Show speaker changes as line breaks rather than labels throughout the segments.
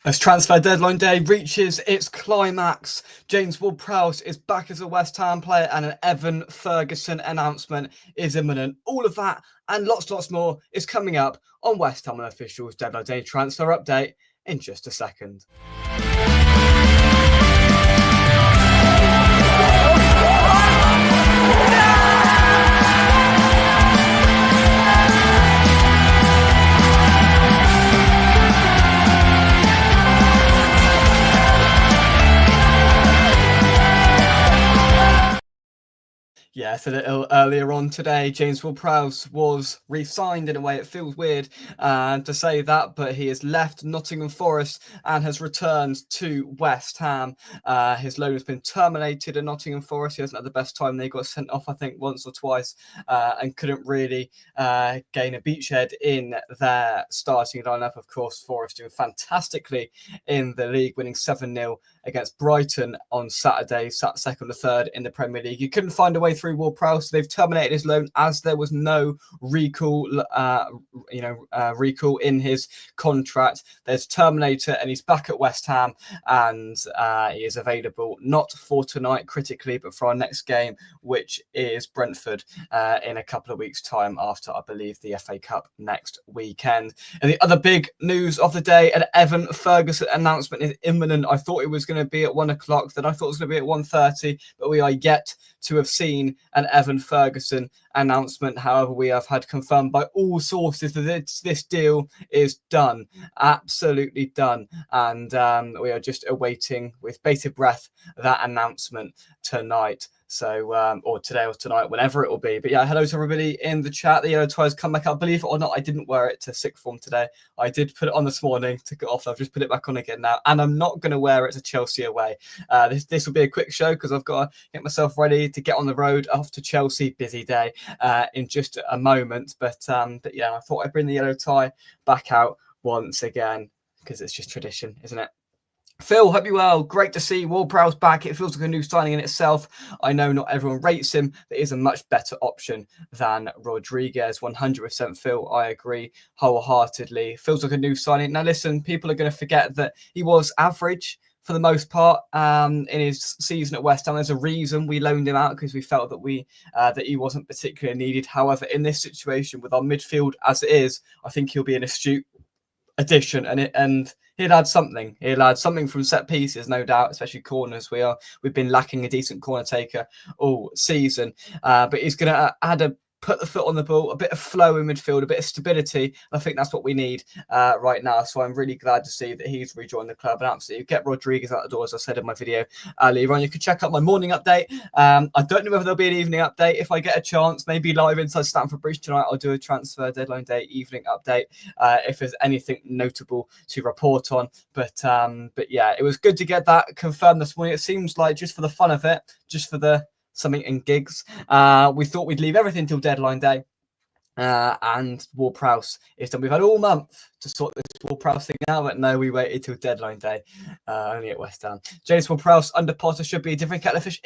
As transfer deadline day reaches its climax, James Ward-Prowse is back as a West Ham player and an Evan Ferguson announcement is imminent. All of that and lots more is coming up on West Ham Official's deadline day transfer update in just a second. Yes, a little earlier on today, James Ward-Prowse was re-signed. In a way, it feels weird to say that, but he has left Nottingham Forest and has returned to West Ham. His loan has been terminated at Nottingham Forest. He hasn't had the best time. They got sent off, I think, once or twice and couldn't really gain a beachhead in their starting lineup. Of course, Forest doing fantastically in the league, winning 7-0 against Brighton on Saturday, sat second or third in the Premier League. He couldn't find a way through Ward-Prowse, so they've terminated his loan as there was no recall, recall in his contract. There's terminator, and he's back at West Ham, and he is available not for tonight, critically, but for our next game, which is Brentford in a couple of weeks' time after, I believe, the FA Cup next weekend. And the other big news of the day, an Evan Ferguson announcement is imminent. I thought it was going to be at 1 o'clock, then I thought it was going to be at 1:30, but we are yet to have seen an Evan Ferguson announcement. However, we have had confirmed by all sources that this deal is done, absolutely done, and we are just awaiting with bated breath that announcement tonight. So, or today or tonight, whenever it will be. But yeah, hello to everybody in the chat. The yellow tie has come back up. Believe it or not, I didn't wear it to sixth form today. I did put it on this morning, took it off. I've just put it back on again now, and I'm not going to wear it to Chelsea away. This will be a quick show because I've got to get myself ready to get on the road off to Chelsea. Busy day in just a moment. But yeah, I thought I'd bring the yellow tie back out once again because it's just tradition, isn't it? Phil, hope you well. Great to see Ward-Prowse back. It feels like a new signing in itself. I know not everyone rates him, but he's a much better option than Rodriguez. 100% Phil, I agree wholeheartedly. Feels like a new signing. Now listen, people are going to forget that he was average for the most part in his season at West Ham. There's a reason we loaned him out, because we felt that that he wasn't particularly needed. However, in this situation with our midfield as it is, I think he'll be an astute addition, and he'll add something. He'll add something from set pieces, no doubt, especially corners. We've been lacking a decent corner taker all season, but he's going to put the foot on the ball, a bit of flow in midfield, a bit of stability. I think that's what we need right now. So I'm really glad to see that he's rejoined the club and absolutely get Rodriguez out the door, as I said in my video earlier on. You can check out my morning update. I don't know whether there'll be an evening update. If I get a chance, maybe live inside Stamford Bridge tonight, I'll do a transfer deadline day evening update if there's anything notable to report on. But yeah, it was good to get that confirmed this morning. It seems like just for the fun of it, just for the something in gigs, we thought we'd leave everything till deadline day, and Ward-Prowse is done. We've had all month to sort this Ward-Prowse thing out, but no, we waited till deadline day, only at West Ham. James Ward-Prowse under Potter should be a different kettle of fish.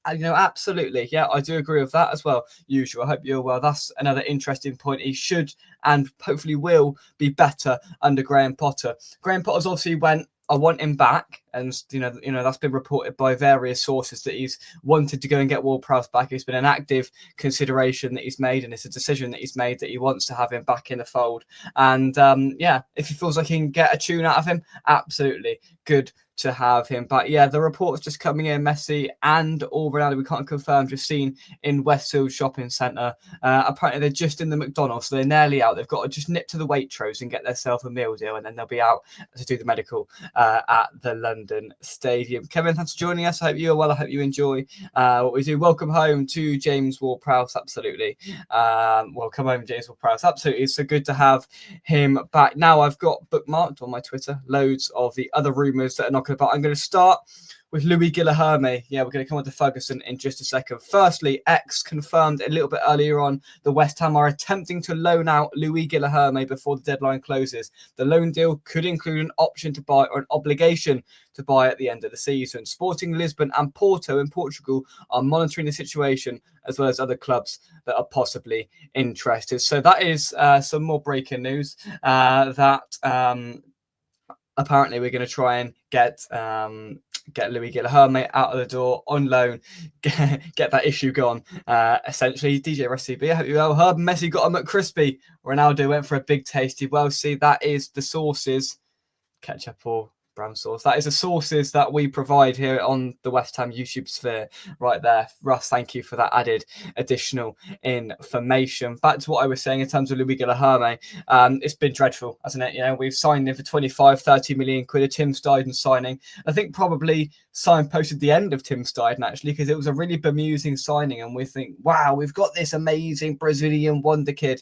Absolutely. Yeah, I do agree with that as well. Usual. I hope you're well. That's another interesting point. He should and hopefully will be better under Graham Potter. Graham Potter's obviously went, I want him back, and you know that's been reported by various sources that he's wanted to go and get Ward-Prowse back. It's been an active consideration that he's made, and it's a decision that he's made that he wants to have him back in the fold. And yeah, if he feels like he can get a tune out of him, absolutely good to have him. But yeah, the reports just coming in, Messi and all Ronaldo, we can't confirm, just seen in Westfield Shopping Centre. Apparently they're just in the McDonald's, so they're nearly out. They've got to just nip to the Waitrose and get themselves a meal deal, and then they'll be out to do the medical at the London Stadium. Kevin, thanks for joining us. I hope you're well. I hope you enjoy what we do. Welcome home to James Ward-Prowse, absolutely. Welcome home, James Ward-Prowse, absolutely. It's so good to have him back. Now I've got bookmarked on my Twitter loads of the other rumours that are knocking about. I'm going to start with Louis Guilherme. Yeah, we're going to come on to Ferguson in just a second. Firstly, X confirmed a little bit earlier on the West Ham are attempting to loan out Louis Guilherme before the deadline closes. The loan deal could include an option to buy or an obligation to buy at the end of the season. Sporting Lisbon and Porto in Portugal are monitoring the situation, as well as other clubs that are possibly interested. So that is some more breaking news that apparently we're going to try and get Louis Guilherme out of the door on loan, get that issue gone. Essentially, DJ RSCB, I hope you well heard. Messi got a McCrispy. Ronaldo went for a big tasty. Well, see, that is the sources. Ketchup or brown sauce. That is the sources that we provide here on the West Ham YouTube sphere right there. Russ, thank you for that added additional information. Back to what I was saying in terms of Louis Guilherme. It's been dreadful, hasn't it? You know, we've signed him for 25, 30 million quid, a Tim Steidten signing. I think probably signposted the end of Tim Steidten, actually, because it was a really bemusing signing. And we think, wow, we've got this amazing Brazilian wonder kid.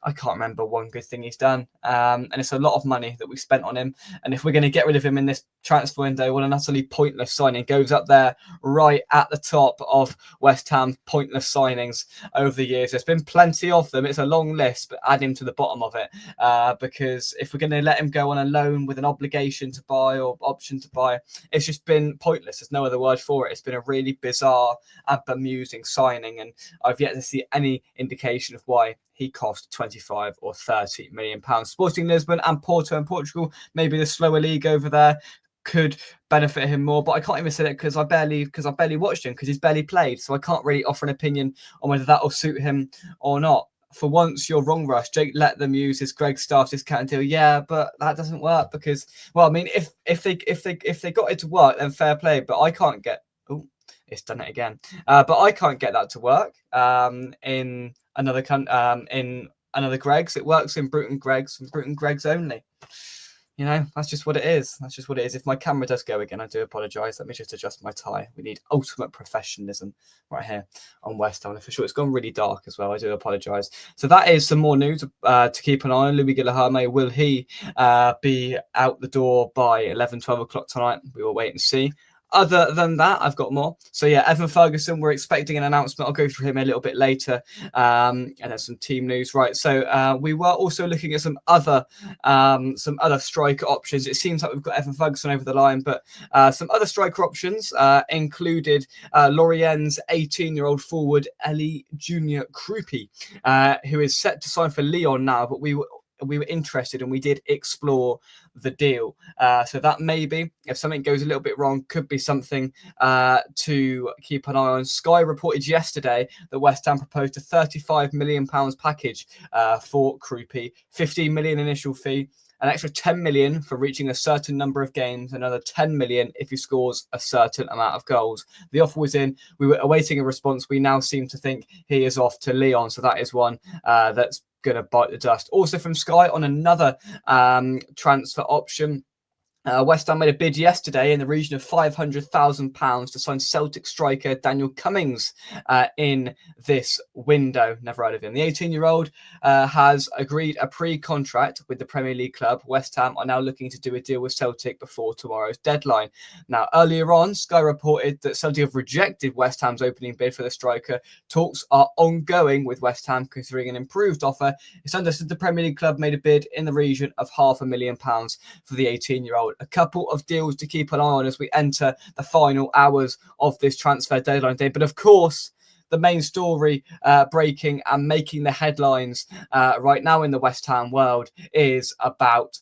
I can't remember one good thing he's done. And it's a lot of money that we spent on him. And if we're going to get rid of him in this transfer window, what an utterly pointless signing. Goes up there right at the top of West Ham's pointless signings over the years. There's been plenty of them. It's a long list, but add him to the bottom of it. Because if we're going to let him go on a loan with an obligation to buy or option to buy, it's just been pointless. There's no other word for it. It's been a really bizarre and bemusing signing. And I've yet to see any indication of why he cost 25 or 30 million pounds. Sporting Lisbon and Porto in Portugal, maybe the slower league over there, could benefit him more. But I can't even say that because I barely watched him, because he's barely played. So I can't really offer an opinion on whether that will suit him or not. For once, you're wrong, Rush. Jake let them use his Greg Staff discount deal. Yeah, but that doesn't work because, well, I mean, if they got it to work, then fair play. But I can't get. Oh, it's done it again. But I can't get that to work. In another Greg's. It works in Bruton Greg's and Bruton Greg's only. You know, that's just what it is. That's just what it is. If my camera does go again, I do apologise. Let me just adjust my tie. We need ultimate professionalism right here on West Ham. For sure, it's gone really dark as well. I do apologise. So that is some more news to keep an eye on. Louis Guilherme, will he be out the door by 11, 12 o'clock tonight? We will wait and see. Other than that, I've got more. So yeah, Evan Ferguson, we're expecting an announcement. I'll go through him a little bit later. And then some team news, right? So we were also looking at some other striker options. It seems like we've got Evan Ferguson over the line, but some other striker options included Lorient's 18-year-old forward Ellie Junior Krupi, who is set to sign for Lyon now, but we were interested and we did explore the deal. So that maybe, if something goes a little bit wrong, could be something to keep an eye on. Sky reported yesterday that West Ham proposed a £35 million package for Krupi, 15 million initial fee, an extra 10 million for reaching a certain number of games, another 10 million if he scores a certain amount of goals. The offer was in. We were awaiting a response. We now seem to think he is off to Lyon. So that is one that's going to bite the dust. Also from Sky on another transfer option. West Ham made a bid yesterday in the region of £500,000 to sign Celtic striker Daniel Cummings in this window. Never heard of him. The 18-year-old has agreed a pre-contract with the Premier League club. West Ham are now looking to do a deal with Celtic before tomorrow's deadline. Now, earlier on, Sky reported that Celtic have rejected West Ham's opening bid for the striker. Talks are ongoing with West Ham considering an improved offer. It's understood the Premier League club made a bid in the region of £500,000 for the 18-year-old. A couple of deals to keep an eye on as we enter the final hours of this transfer deadline day. But of course, the main story breaking and making the headlines right now in the West Ham world is about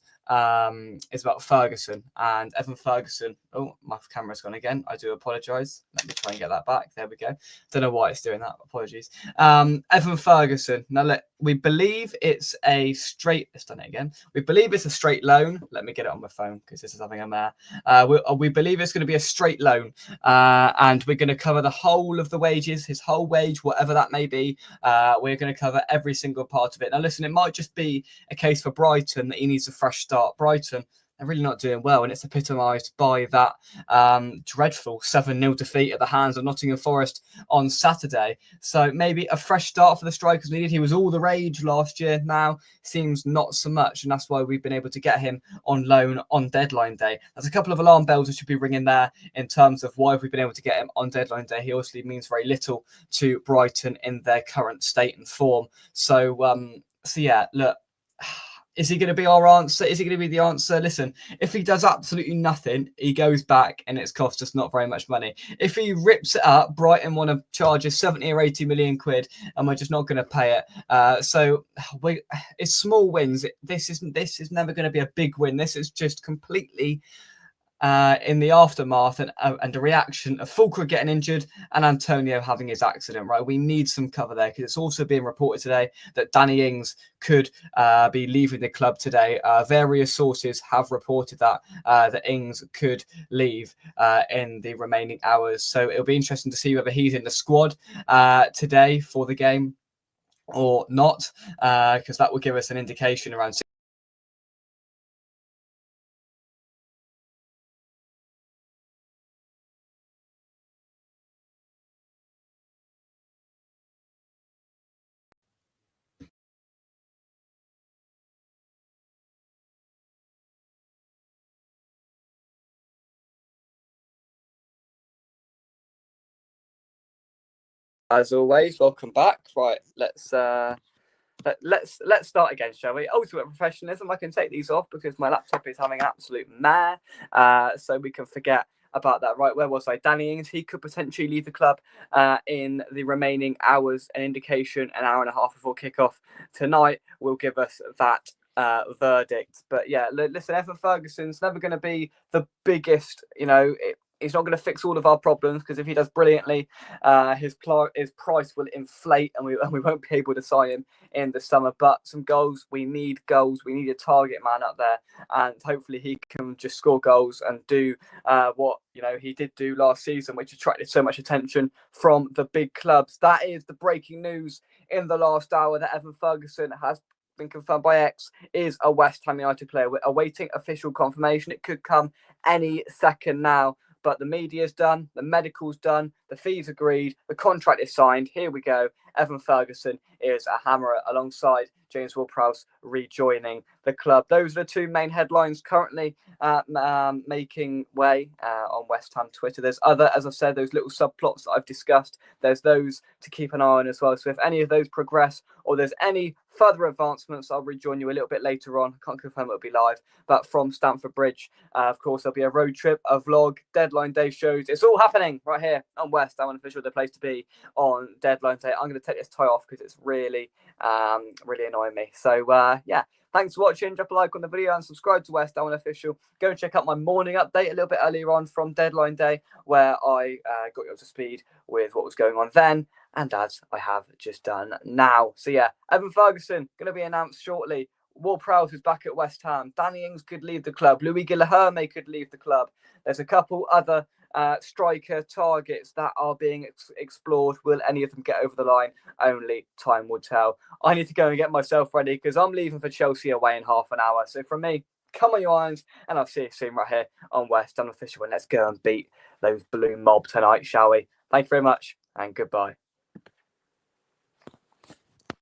Ferguson and Evan Ferguson. Oh, my camera's gone again. I do apologise. Let me try and get that back. There we go. Don't know why it's doing that. Apologies. Evan Ferguson. Now, we believe it's a straight... It's done it again. We believe it's a straight loan. Let me get it on my phone because this is something I'm there. We believe it's going to be a straight loan and we're going to cover the whole of the wages, his whole wage, whatever that may be. We're going to cover every single part of it. Now, listen, it might just be a case for Brighton that he needs a fresh start. Brighton, they're really not doing well, and it's epitomised by that dreadful 7-0 defeat at the hands of Nottingham Forest on Saturday. So maybe a fresh start for the strikers needed. He was all the rage last year. Now seems not so much, and that's why we've been able to get him on loan on deadline day. There's a couple of alarm bells that should be ringing there in terms of why we've been able to get him on deadline day. He obviously means very little to Brighton in their current state and form. So yeah, look, Is he going to be our answer? Is he going to be the answer? Listen, if he does absolutely nothing, he goes back and it's cost us not very much money. If he rips it up, Brighton want to charge us 70 or 80 million quid and we're just not going to pay it. So it's small wins. This is never going to be a big win. This is just completely in the aftermath and a reaction of Fulcrum getting injured and Antonio having his accident, right? We need some cover there because it's also being reported today that Danny Ings could be leaving the club today. Various sources have reported that Ings could leave in the remaining hours. So it'll be interesting to see whether he's in the squad today for the game or not, because that will give us an indication around. As always, welcome back. Right, let's start again, shall we? Ultimate professionalism. I can take these off because my laptop is having an absolute mare, so we can forget about that. Right, where was I? Danny Ings, he could potentially leave the club in the remaining hours. An indication, an hour and a half before kickoff tonight will give us that verdict. But yeah, listen, Evan Ferguson's never going to be the biggest, he's not going to fix all of our problems because if he does brilliantly, his price will inflate and we won't be able to sign him in the summer. But some goals, we need goals. We need a target man up there, and hopefully he can just score goals and do what he did do last season, which attracted so much attention from the big clubs. That is the breaking news in the last hour that Evan Ferguson has been confirmed by X is a West Ham United player. We're awaiting official confirmation. It could come any second now. But the media's done, the medical's done, the fees agreed, the contract is signed. Here we go. Evan Ferguson is a hammerer alongside James Ward-Prowse rejoining the club. Those are the two main headlines currently making way on West Ham Twitter. There's other, as I've said, those little subplots that I've discussed. There's those to keep an eye on as well. So if any of those progress or there's any further advancements, I'll rejoin you a little bit later on. I can't confirm it'll be live, but from Stamford Bridge, of course, there'll be a road trip, a vlog, deadline day shows. It's all happening right here on West Ham Unofficial, the place to be on deadline day. I'm going to take this tie off because it's really annoying me. So yeah, thanks for watching. Drop a like on the video and subscribe to West Ham Unofficial. Go and check out my morning update a little bit earlier on from deadline day, where I got you up to speed with what was going on then, and as I have just done now. So yeah, Evan Ferguson going to be announced shortly. Ward-Prowse is back at West Ham. Danny Ings could leave the club. Louis Guilherme could leave the club. There's a couple other striker targets that are being explored. Will any of them get over the line? Only time will tell. I need to go and get myself ready because I'm leaving for Chelsea away in half an hour. So from me, come on your irons, and I'll see you soon right here on West Ham Official. And let's go and beat those blue mob tonight, shall we? Thank you very much, and goodbye.